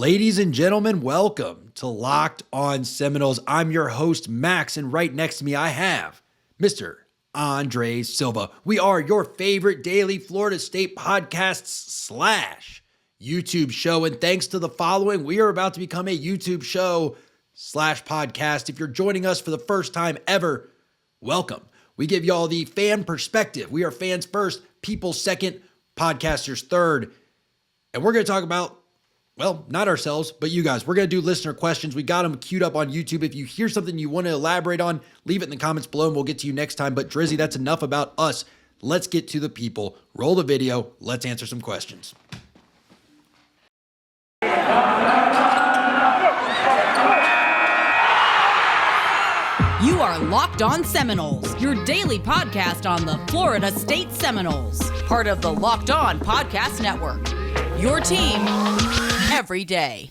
Ladies and gentlemen, welcome to Locked On Seminoles. I'm your host, Max, and right next to me I have Mr. Andre Silva. We are your favorite daily Florida State podcasts / YouTube show, and thanks to the following, we are about to become a YouTube show / podcast. If you're joining us for the first time ever, welcome. We give y'all the fan perspective. We are fans first, people second, podcasters third, and we're going to talk about, well, not ourselves, but you guys. We're going to do listener questions. We got them queued up on YouTube. If you hear something you want to elaborate on, leave it in the comments below and we'll get to you next time. But Drizzy, that's enough about us. Let's get to the people. Roll the video. Let's answer some questions. You are Locked On Seminoles, your daily podcast on the Florida State Seminoles, part of the Locked On Podcast Network. Your team every day.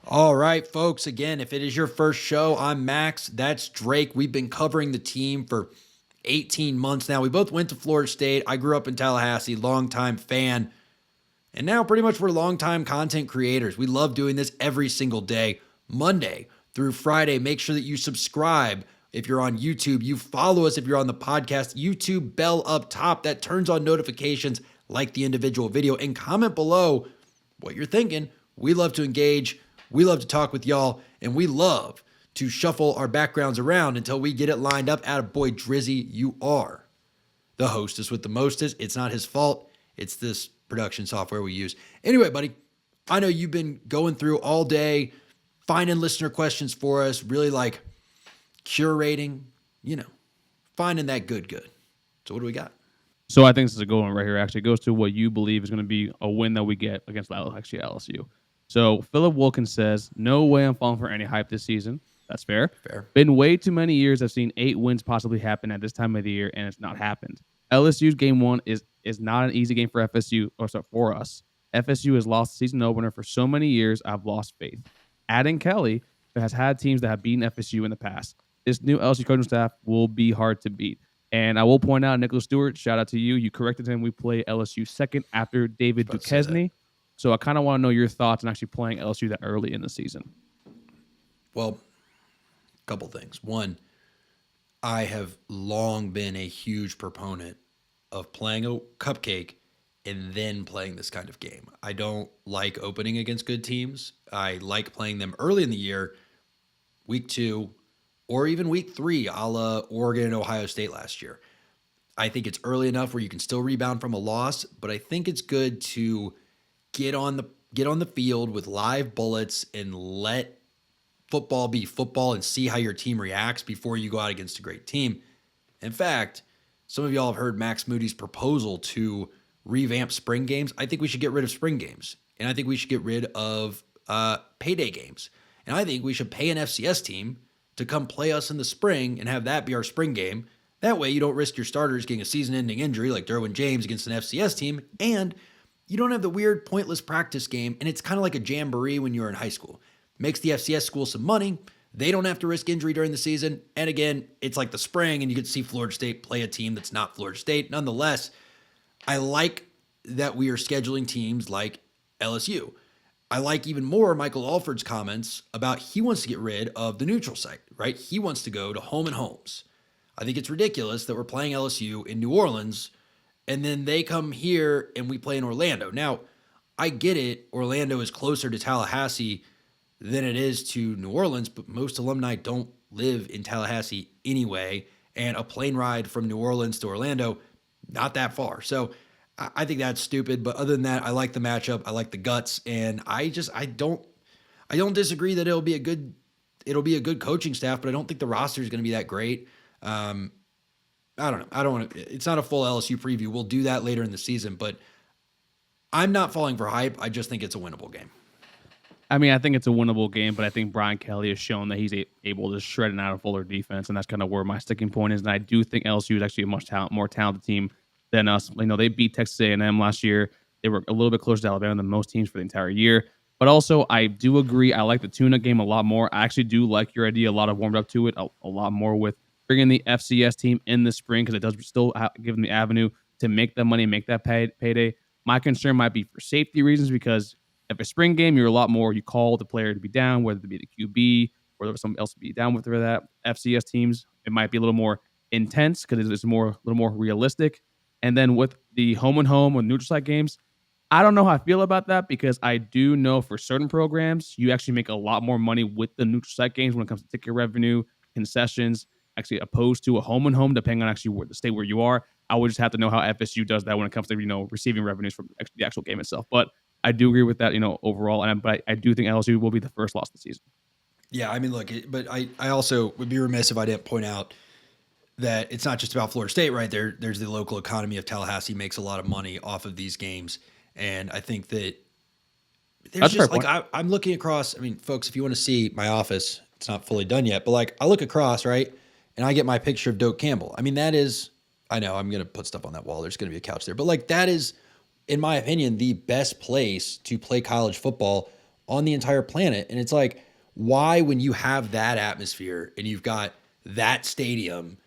All right, folks. Again, if it is your first show, I'm Max. That's Drake. We've been covering the team for 18 months now. We both went to Florida State. I grew up in Tallahassee, longtime fan. And now pretty much we're longtime content creators. We love doing this every single day, Monday through Friday. Make sure that you subscribe. If you're on YouTube, you follow us. If you're on the podcast, YouTube bell up top that turns on notifications like the individual video, and comment below what you're thinking. We love to engage. We love to talk with y'all, and we love to shuffle our backgrounds around until we get it lined up. Attaboy, Drizzy, you are the hostess with the mostest. It's not his fault. It's this production software we use. Anyway, buddy, I know you've been going through all day, finding listener questions for us, really like curating, finding that good. So what do we got? So I think this is a good one right here. Actually, it goes to what you believe is going to be a win that we get against LSU. So Philip Wilkins says, no way I'm falling for any hype this season. That's fair. Been way too many years I've seen 8 wins possibly happen at this time of the year, and it's not happened. LSU's game 1 is not an easy game for FSU, or sorry, for us. FSU has lost the season opener for so many years, I've lost faith. Adding Kelly has had teams that have beaten FSU in the past. This new LSU coaching staff will be hard to beat. And I will point out, Nicholas Stewart, shout out to you. You corrected him. We play LSU second after David Duquesne. So I kind of want to know your thoughts on actually playing LSU that early in the season. Well, a couple things. One, I have long been a huge proponent of playing a cupcake and then playing this kind of game. I don't like opening against good teams. I like playing them early in the year, week 2, or even week 3, a la Oregon and Ohio State last year. I think it's early enough where you can still rebound from a loss, but I think it's good to get on the field with live bullets and let football be football and see how your team reacts before you go out against a great team. In fact, some of y'all have heard Max Moody's proposal to revamp spring games. I think we should get rid of spring games, and I think we should get rid of payday games. And I think we should pay an FCS team to come play us in the spring and have that be our spring game. That way you don't risk your starters getting a season-ending injury like Derwin James against an FCS team, and you don't have the weird, pointless practice game, and it's kind of like a jamboree when you were in high school. Makes the FCS school some money. They don't have to risk injury during the season. And again, it's like the spring, and you get to see Florida State play a team that's not Florida State. Nonetheless, I like that we are scheduling teams like LSU. I like even more Michael Alford's comments about he wants to get rid of the neutral site, right? He wants to go to home and homes. I think it's ridiculous that we're playing LSU in New Orleans, and then they come here and we play in Orlando. Now, I get it. Orlando is closer to Tallahassee than it is to New Orleans, but most alumni don't live in Tallahassee anyway, and a plane ride from New Orleans to Orlando, not that far. So I think that's stupid, but other than that, I like the matchup, I like the guts, and I don't disagree that it'll be a good coaching staff, but I don't think the roster is going to be that great. I don't know. It's not a full LSU preview. We'll do that later in the season, but I'm not falling for hype. I just think it's a winnable game. I mean, I think it's a winnable game, but I think Brian Kelly has shown that he's able to shred an out of Fuller defense, and that's kind of where my sticking point is. And I do think LSU is actually a much more talented team than us. They beat Texas A&M last year. They were a little bit closer to Alabama than most teams for the entire year. But also, I do agree. I like the tune-up game a lot more. I actually do like your idea. A lot of warmed up to it. A lot more with bringing the FCS team in the spring because it does still give them the avenue to make that money, make that payday. My concern might be for safety reasons, because if a spring game, you're a lot more, you call the player to be down, whether it be the QB or there's someone else to be down with for that. FCS teams, it might be a little more intense because it's a little more realistic. And then with the home and home or neutral site games, I don't know how I feel about that, because I do know for certain programs, you actually make a lot more money with the neutral site games when it comes to ticket revenue, concessions, actually opposed to a home and home, depending on actually where the state where you are. I would just have to know how FSU does that when it comes to, receiving revenues from the actual game itself. But I do agree with that, overall. But I do think LSU will be the first loss of the season. Yeah, I mean, look, but I also would be remiss if I didn't point out that it's not just about Florida State, right? There's the local economy of Tallahassee makes a lot of money off of these games. And I think that there's just like, I'm looking across. I mean, folks, if you want to see my office, it's not fully done yet, but like I look across, right? And I get my picture of Doak Campbell. I mean, that is, I know I'm going to put stuff on that wall. There's going to be a couch there, but like that is, in my opinion, the best place to play college football on the entire planet. And it's like, why, when you have that atmosphere and you've got that stadium,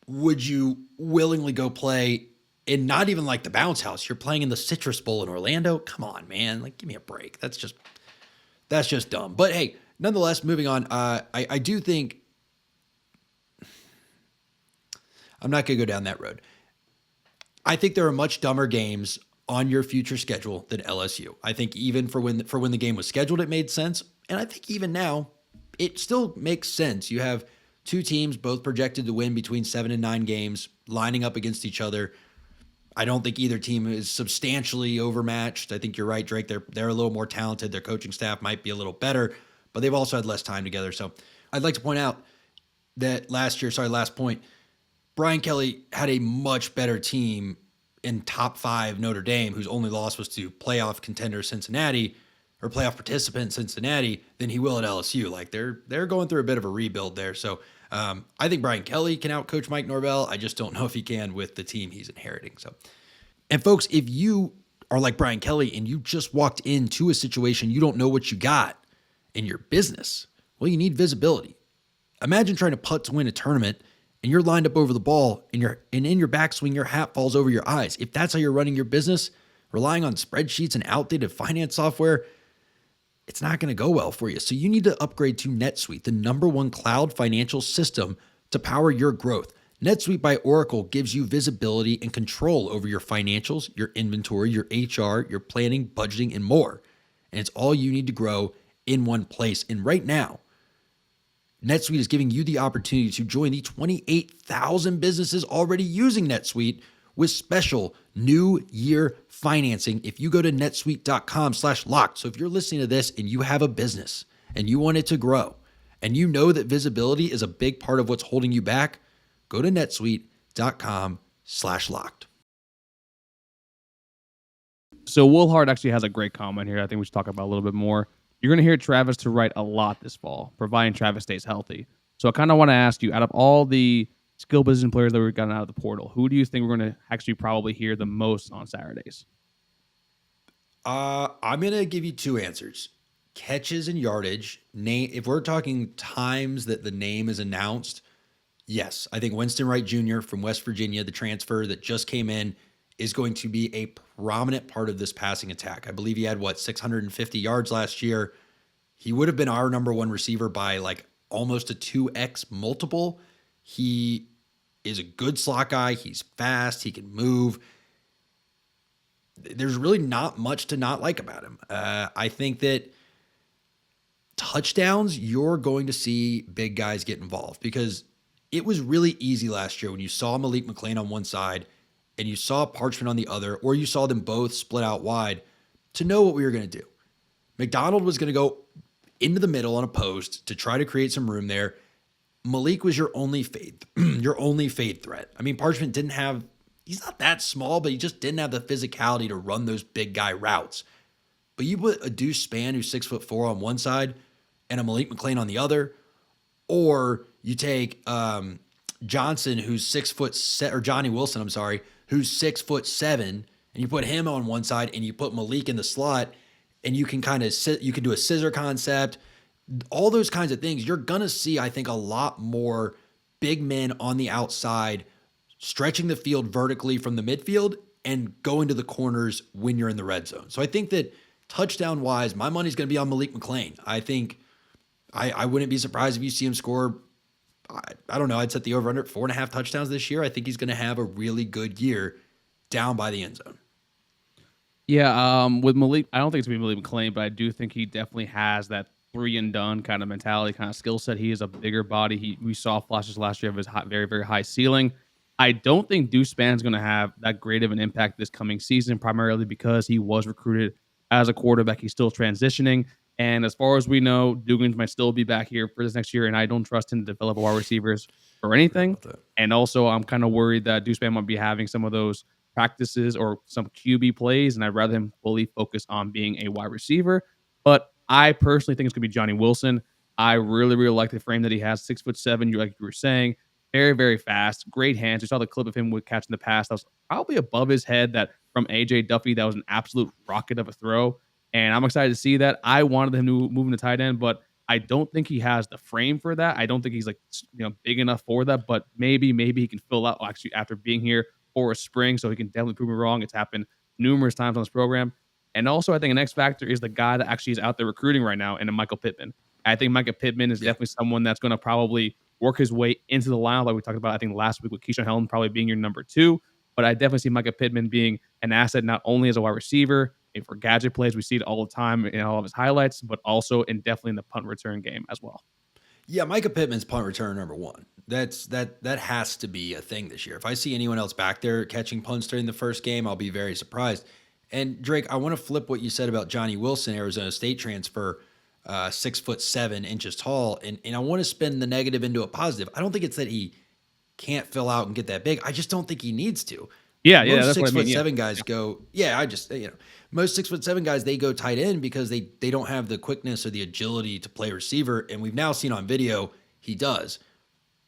would you willingly go play in not even like the bounce house? You're playing in the Citrus Bowl in Orlando. Come on, man. Like, give me a break. That's just dumb. But hey, nonetheless, moving on. I do think I'm not going to go down that road. I think there are much dumber games on your future schedule than LSU. I think even for when the game was scheduled, it made sense. And I think even now, it still makes sense. You have two teams both projected to win between 7 and 9 games, lining up against each other. I don't think either team is substantially overmatched. I think you're right, Drake. They're a little more talented. Their coaching staff might be a little better, but they've also had less time together. So I'd like to point out that last point, Brian Kelly had a much better team in top 5 Notre Dame, whose only loss was to playoff contender Cincinnati, or playoff participant Cincinnati, than he will at LSU. Like they're going through a bit of a rebuild there. So I think Brian Kelly can outcoach Mike Norvell. I just don't know if he can with the team he's inheriting. So, and folks, if you are like Brian Kelly and you just walked into a situation, you don't know what you got in your business, well, you need visibility. Imagine trying to putt to win a tournament and you're lined up over the ball and in your backswing, your hat falls over your eyes. If that's how you're running your business, relying on spreadsheets and outdated finance software, it's not going to go well for you. So you need to upgrade to Netsuite, the #1 cloud financial system to power your growth. Netsuite by Oracle gives you visibility and control over your financials, your inventory, your HR, your planning, budgeting, and more. And it's all you need to grow in one place. And right now, NetSuite is giving you the opportunity to join the 28,000 businesses already using NetSuite with special new year financing if you go to netsuite.com/locked. So if you're listening to this and you have a business and you want it to grow and you know that visibility is a big part of what's holding you back, go to netsuite.com/locked. So Will Hart actually has a great comment here I think we should talk about a little bit more. You're going to hear Travis to Wright a lot this fall, providing Travis stays healthy. So I kind of want to ask you, out of all the skill position players that we've gotten out of the portal, who do you think we're going to actually probably hear the most on Saturdays? I'm going to give you 2 answers. Catches and yardage. If we're talking times that the name is announced, yes. I think Winston Wright Jr. from West Virginia, the transfer that just came in, is going to be a prominent part of this passing attack. I believe he had, 650 yards last year. He would have been our #1 receiver by like almost a 2x multiple. He is a good slot guy. He's fast. He can move. There's really not much to not like about him. I think that touchdowns, you're going to see big guys get involved because it was really easy last year when you saw Malik McClain on one side and you saw Parchment on the other, or you saw them both split out wide, to know what we were going to do. McDonald was going to go into the middle on a post to try to create some room there. Malik was your only fade threat. I mean, Parchment he's not that small, but he just didn't have the physicality to run those big guy routes. But you put a Deuce Spann who's 6'4" on one side and a Malik McClain on the other, or you take Johnson, who's 6'7", or Johnny Wilson, who's 6'7", and you put him on one side and you put Malik in the slot, and you can you can do a scissor concept, all those kinds of things. You're going to see, I think, a lot more big men on the outside stretching the field vertically from the midfield and going to the corners when you're in the red zone. So I think that touchdown-wise, my money's going to be on Malik McClain. I think I wouldn't be surprised if you see him score, I don't know, I'd set the over-under at 4.5 touchdowns this year. I think he's going to have a really good year down by the end zone. Yeah, with Malik, I don't think it's going to be Malik McClain, but I do think he definitely has that three-and-done kind of mentality, kind of skill set. He is a bigger body. We saw flashes last year of his very, very high ceiling. I don't think Deuce Span's going to have that great of an impact this coming season, primarily because he was recruited as a quarterback. He's still transitioning. And as far as we know, Dugans might still be back here for this next year, and I don't trust him to develop wide receivers or anything. And also, I'm kind of worried that Deuce Span might be having some of those practices or some QB plays, and I'd rather him fully focus on being a wide receiver. But I personally think it's going to be Johnny Wilson. I really, really like the frame that he has. 6'7", like you were saying. Very, very fast. Great hands. You saw the clip of him with catching the pass. That was probably above his head that from A.J. Duffy. That was an absolute rocket of a throw. And I'm excited to see that. I wanted him to move into tight end, but I don't think he has the frame for that. I don't think he's big enough for that, but maybe he can fill out actually after being here for a spring, so he can definitely prove me wrong. It's happened numerous times on this program. And also, I think an X factor is the guy that actually is out there recruiting right now, and Michael Pittman. I think Michael Pittman is definitely someone that's going to probably work his way into the lineup, like we talked about, I think, last week with Keyshawn Helton probably being your number 2. But I definitely see Michael Pittman being an asset not only as a wide receiver, and for gadget plays, we see it all the time in all of his highlights, but also definitely in the punt return game as well. Yeah, Micah Pittman's punt return number 1. That has to be a thing this year. If I see anyone else back there catching punts during the first game, I'll be very surprised. And Drake, I want to flip what you said about Johnny Wilson, Arizona State transfer, 6'7" tall, and I want to spin the negative into a positive. I don't think it's that he can't fill out and get that big. I just don't think he needs to. Yeah, Most that's what I mean. 6'7" guys go. Yeah, most 6'7" guys, they go tight end because they don't have the quickness or the agility to play receiver, and we've now seen on video he does.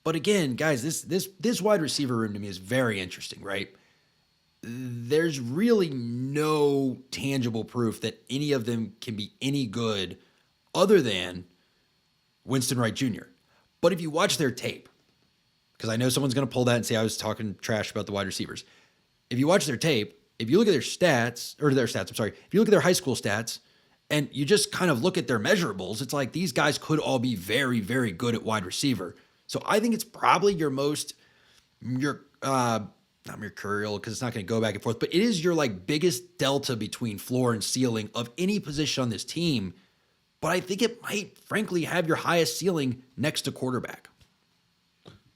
But again, guys, this wide receiver room to me is very interesting, right? There's really no tangible proof that any of them can be any good other than Winston Wright Jr. But if you watch their tape, because I know someone's going to pull that and say I was talking trash about the wide receivers. If you watch their tape, if you look at their stats, if you look at their high school stats and you just kind of look at their measurables, it's like these guys could all be very, very good at wide receiver. So I think it's probably not mercurial because it's not going to go back and forth, but it is your biggest delta between floor and ceiling of any position on this team. But I think it might, frankly, have your highest ceiling next to quarterback.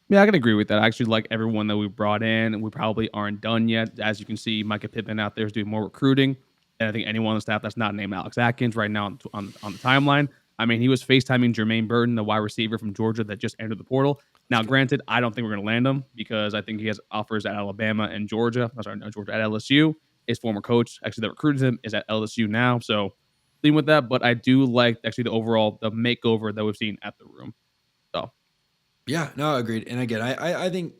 Yeah, I can agree with that. I actually like everyone that we brought in, and we probably aren't done yet. As you can see, Micah Pittman out there is doing more recruiting, and I think anyone on the staff that's not named Alex Atkins right now on the timeline. I mean, he was FaceTiming Jermaine Burton, the wide receiver from Georgia that just entered the portal. Now, granted, I don't think we're going to land him because I think he has offers at Alabama and Georgia. Georgia at LSU. His former coach, actually, that recruited him, is at LSU now. So, dealing with that, but I do like actually the makeover that we've seen at the room. So, yeah, no, agreed. And again, I think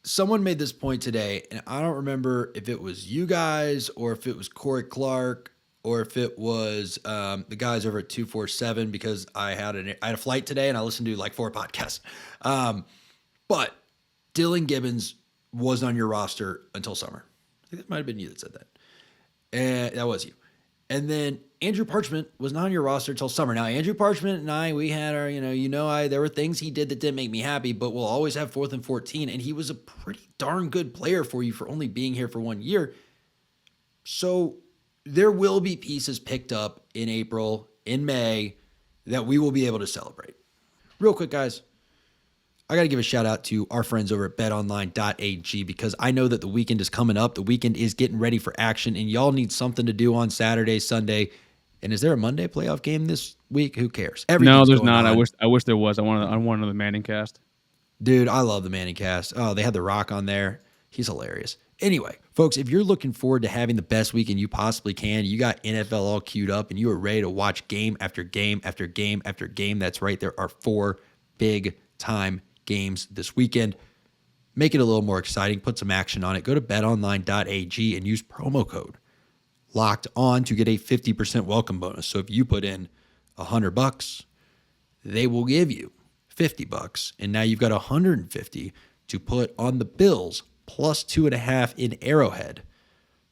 someone made this point today, and I don't remember if it was you guys or if it was Corey Clark or if it was the guys over at 247 because I had a flight today and I listened to 4 podcasts. But Dylan Gibbons wasn't on your roster until summer. I think that might have been you that said that. And that was you. And then Andrew Parchment was not on your roster until summer. Now, Andrew Parchment and I, we had our, there were things he did that didn't make me happy, but we'll always have 4th and 14. And he was a pretty darn good player for you for only being here for 1 year. So there will be pieces picked up in April, in May, that we will be able to celebrate. Real quick, guys, I got to give a shout out to our friends over at betonline.ag because I know that the weekend is coming up. The weekend is getting ready for action, and y'all need something to do on Saturday, Sunday. And is there a Monday playoff game this week? Who cares? No, there's not. On. I wish there was. I want another Manning cast. Dude, I love the Manning cast. Oh, they had The Rock on there. He's hilarious. Anyway, folks, if you're looking forward to having the best weekend you possibly can, you got NFL all queued up, and you are ready to watch game after game after game after game. That's right. There are 4 big-time games this weekend. Make it a little more exciting. Put some action on it. Go to betonline.ag and use promo code Locked On to get a 50% welcome bonus. So if you put in $100, they will give you $50, and now you've got $150 to put on the Bills plus 2.5 in Arrowhead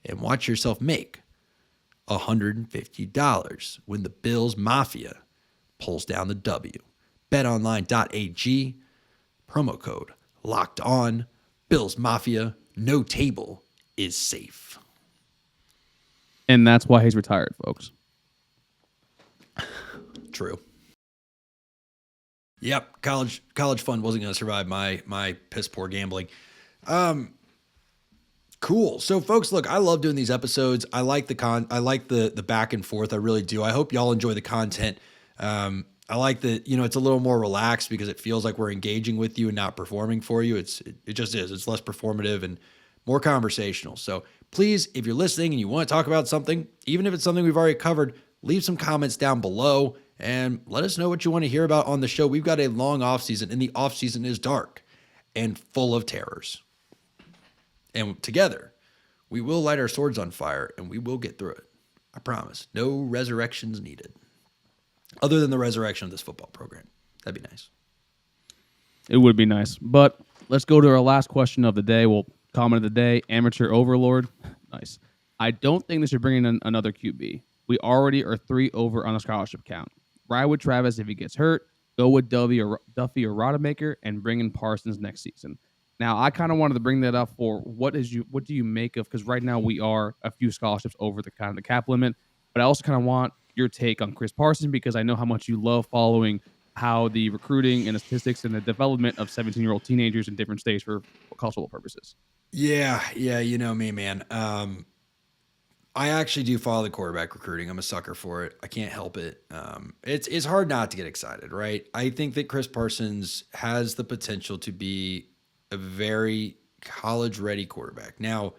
and watch yourself make $150 when the Bills Mafia pulls down the W. BetOnline.ag, promo code locked on, Bills Mafia, no table is safe. And that's why he's retired, folks. True. Yep, college fund wasn't going to survive my piss poor gambling. Cool. So, folks, look, I love doing these episodes. I like the back and forth. I really do. I hope y'all enjoy the content. I like that, it's a little more relaxed because it feels like we're engaging with you and not performing for you. It just is. It's less performative and more conversational. So please, if you're listening and you want to talk about something, even if it's something we've already covered, leave some comments down below and let us know what you want to hear about on the show. We've got a long off season, and the off season is dark and full of terrors. And together, we will light our swords on fire and we will get through it. I promise. No resurrections needed. Other than the resurrection of this football program. That'd be nice. It would be nice. But let's go to our last question of the day. Well, comment of the day, amateur overlord. Nice. I don't think they should bring in another QB. We already are 3 over on a scholarship count. Ride with Travis if he gets hurt. Go with Duffy or Rodemaker and bring in Parsons next season. Now, I kind of wanted to bring that up for what do you make of, because right now we are a few scholarships over the kind of the cap limit, but I also kind of want your take on Chris Parson because I know how much you love following how the recruiting and the statistics and the development of 17-year-old teenagers in different states for college football purposes. Yeah, you know me, man. I actually do follow the quarterback recruiting. I'm a sucker for it. I can't help it. It's hard not to get excited, right? I think that Chris Parsons has the potential to be a very college-ready quarterback. Now,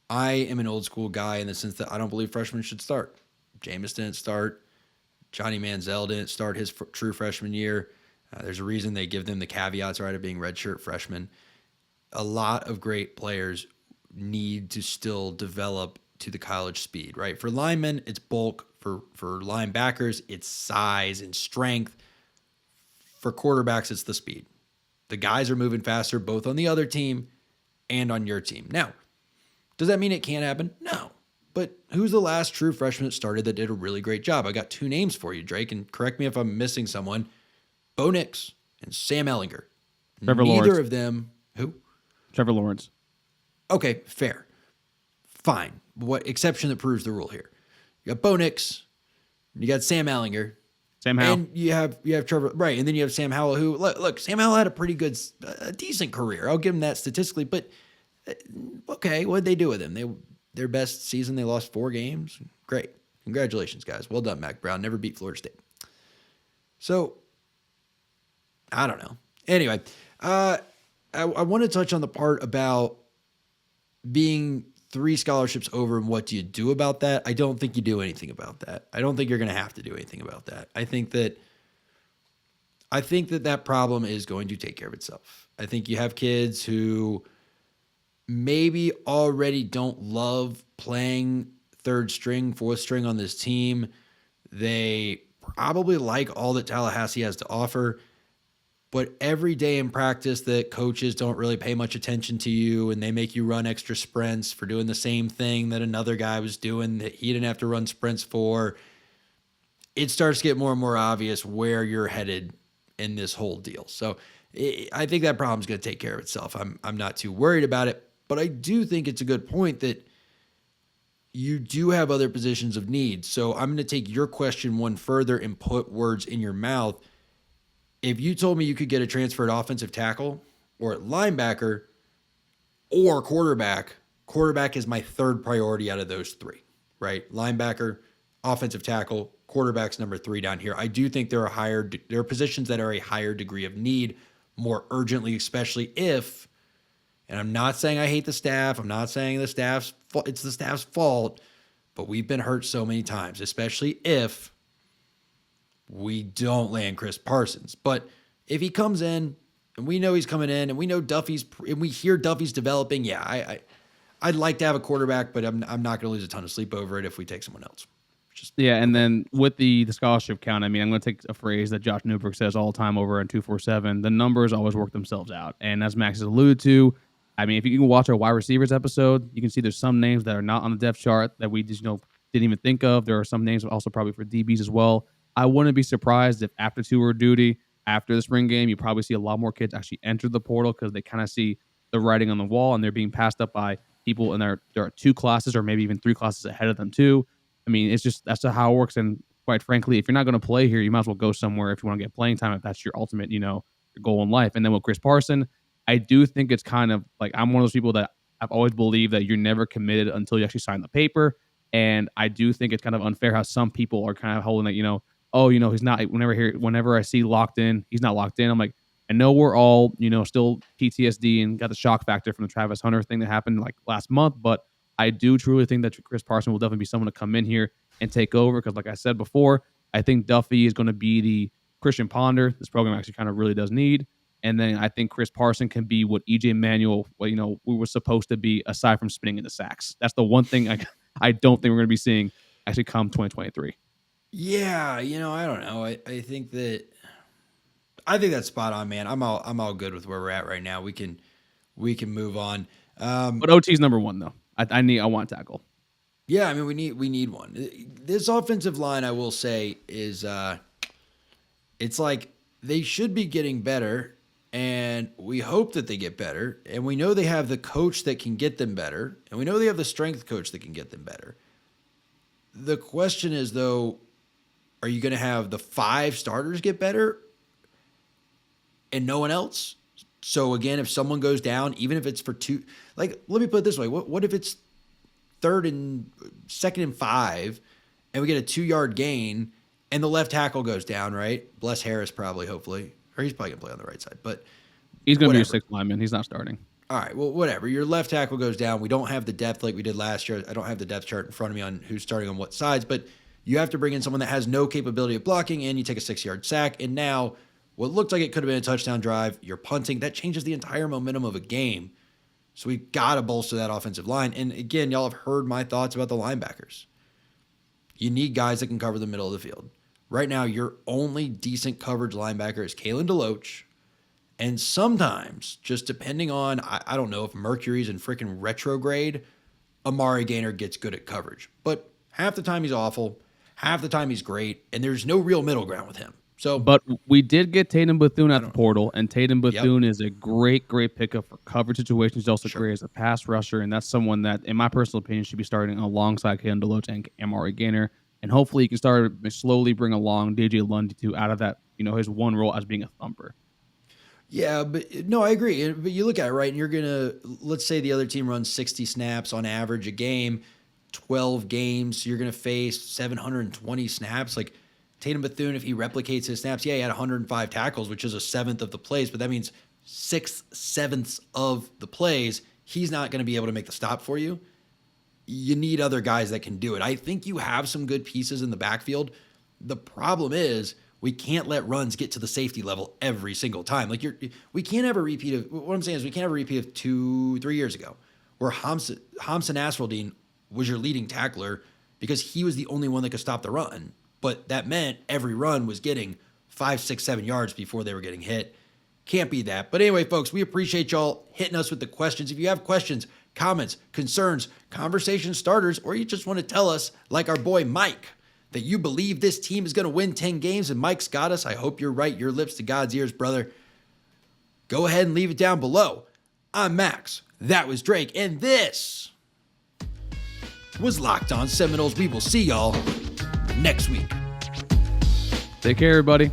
I am an old-school guy in the sense that I don't believe freshmen should start. Jameis didn't start. Johnny Manziel didn't start his true freshman year. There's a reason they give them the caveats, right, of being redshirt freshmen. A lot of great players need to still develop to the college speed, right? For linemen, it's bulk. For linebackers, it's size and strength. For quarterbacks, it's the speed. The guys are moving faster, both on the other team and on your team. Now, does that mean it can't happen? No. But who's the last true freshman that started that did a really great job? I got 2 names for you, Drake, and correct me if I'm missing someone. Bo Nix and Sam Ehlinger. Trevor Neither Lawrence. of them. Who? Trevor Lawrence. Okay, fair. Fine. What exception that proves the rule here? You got Bo Nix, you got Sam Ehlinger. Sam Howell. And you have Trevor, right, and then you have Sam Howell, who, look, Sam Howell had a pretty good, a decent career. I'll give him that statistically, but okay, what did they do with him? Their best season, they lost 4 games. Great. Congratulations, guys. Well done, Mac Brown. Never beat Florida State. So, I don't know. Anyway, I want to touch on the part about being 3 scholarships over and what do you do about that. I don't think you do anything about that. I don't think you're going to have to do anything about that. I think that problem is going to take care of itself. I think you have kids who maybe already don't love playing 3rd string, 4th string on this team. They probably like all that Tallahassee has to offer. But every day in practice that coaches don't really pay much attention to you and they make you run extra sprints for doing the same thing that another guy was doing that he didn't have to run sprints for, it starts to get more and more obvious where you're headed in this whole deal. So I think that problem's going to take care of itself. I'm not too worried about it, but I do think it's a good point that you do have other positions of need. So I'm going to take your question one further and put words in your mouth. If you told me you could get a transfer at offensive tackle or at linebacker or quarterback is my 3rd priority out of those 3, right? Linebacker, offensive tackle, quarterback's number 3 down here. I do think there are positions that are a higher degree of need more urgently, especially if, and I'm not saying I hate the staff. I'm not saying it's the staff's fault, but we've been hurt so many times, especially if we don't land Chris Parsons. But if he comes in and we know he's coming in and we know we hear Duffy's developing, yeah, I'd like to have a quarterback, but I'm not going to lose a ton of sleep over it if we take someone else. And then with the scholarship count, I mean, I'm going to take a phrase that Josh Newberg says all the time over on 247. The numbers always work themselves out. And as Max has alluded to, I mean, if you can watch our wide receivers episode, you can see there's some names that are not on the depth chart that we just didn't even think of. There are some names also probably for DBs as well. I wouldn't be surprised if after tour duty, after the spring game, you probably see a lot more kids actually enter the portal because they kind of see the writing on the wall and they're being passed up by people and there are 2 classes or maybe even 3 classes ahead of them too. I mean, it's just that's how it works. And quite frankly, if you're not going to play here, you might as well go somewhere if you want to get playing time, if that's your ultimate, your goal in life. And then with Chris Parson, I do think it's kind of like I'm one of those people that I've always believed that you're never committed until you actually sign the paper. And I do think it's kind of unfair how some people are kind of holding that, he's not. Whenever I see locked in, he's not locked in. I'm like, I know we're all, still PTSD and got the shock factor from the Travis Hunter thing that happened like last month. But I do truly think that Chris Parson will definitely be someone to come in here and take over. Because like I said before, I think Duffy is going to be the Christian Ponder this program actually kind of really does need. And then I think Chris Parson can be what EJ Manuel, we were supposed to be aside from spinning into sacks. That's the one thing I don't think we're going to be seeing actually come 2023. Yeah, I don't know. I think that's spot on, man. I'm all good with where we're at right now. We can move on. But OT's number 1 though. I want tackle. Yeah, I mean we need one. This offensive line, I will say, is it's like they should be getting better, and we hope that they get better, and we know they have the coach that can get them better, and we know they have the strength coach that can get them better. The question is, though, are you going to have the 5 starters get better and no one else? So again, if someone goes down, even if it's for 2, like, let me put it this way. What if it's 2nd and 5 and we get a 2-yard gain and the left tackle goes down, right? Bless Harris probably, hopefully. Or he's probably going to play on the right side. But he's going to be a 6th lineman. He's not starting. All right, well, whatever. Your left tackle goes down. We don't have the depth like we did last year. I don't have the depth chart in front of me on who's starting on what sides, but you have to bring in someone that has no capability of blocking, and you take a 6-yard sack, and now what looked like it could have been a touchdown drive, you're punting. That changes the entire momentum of a game. So we've got to bolster that offensive line. And again, y'all have heard my thoughts about the linebackers. You need guys that can cover the middle of the field. Right now, your only decent coverage linebacker is Kalen DeLoach. And sometimes, just depending on, I don't know if Mercury's in freaking retrograde, Amari Gaynor gets good at coverage. But half the time he's awful, half the time he's great, and there's no real middle ground with him. But we did get Tatum Bethune at the portal, and Tatum Bethune is a great pickup for coverage situations. He's also great as a pass rusher, and that's someone that, in my personal opinion, should be starting alongside Kalen DeLoach and Amari Gaynor. And hopefully he can start slowly bring along DJ Lundy too out of that, his one role as being a thumper. Yeah, but no, I agree. But you look at it, right, and you're going to, let's say the other team runs 60 snaps on average a game, 12 games, so you're going to face 720 snaps. Like Tatum Bethune, if he replicates his snaps, he had 105 tackles, which is a 7th of the plays, but that means 6/7 of the plays, he's not going to be able to make the stop for you. You need other guys that can do it. I think you have some good pieces in the backfield. The problem is we can't let runs get to the safety level every single time. Like we can't have a repeat of, what I'm saying is we can't have a repeat of 2-3 years ago where Hamza Nasruddin was your leading tackler because he was the only one that could stop the run. But that meant every run was getting 5, 6, 7 yards before they were getting hit. Can't be that. But anyway, folks, we appreciate y'all hitting us with the questions. If you have questions, comments, concerns, conversation starters, or you just want to tell us, like our boy Mike, that you believe this team is going to win 10 games and Mike's got us, I hope you're right. Your lips to God's ears, brother. Go ahead and leave it down below. I'm Max. That was Drake. And this was Locked On Seminoles. We will see y'all next week. Take care, everybody.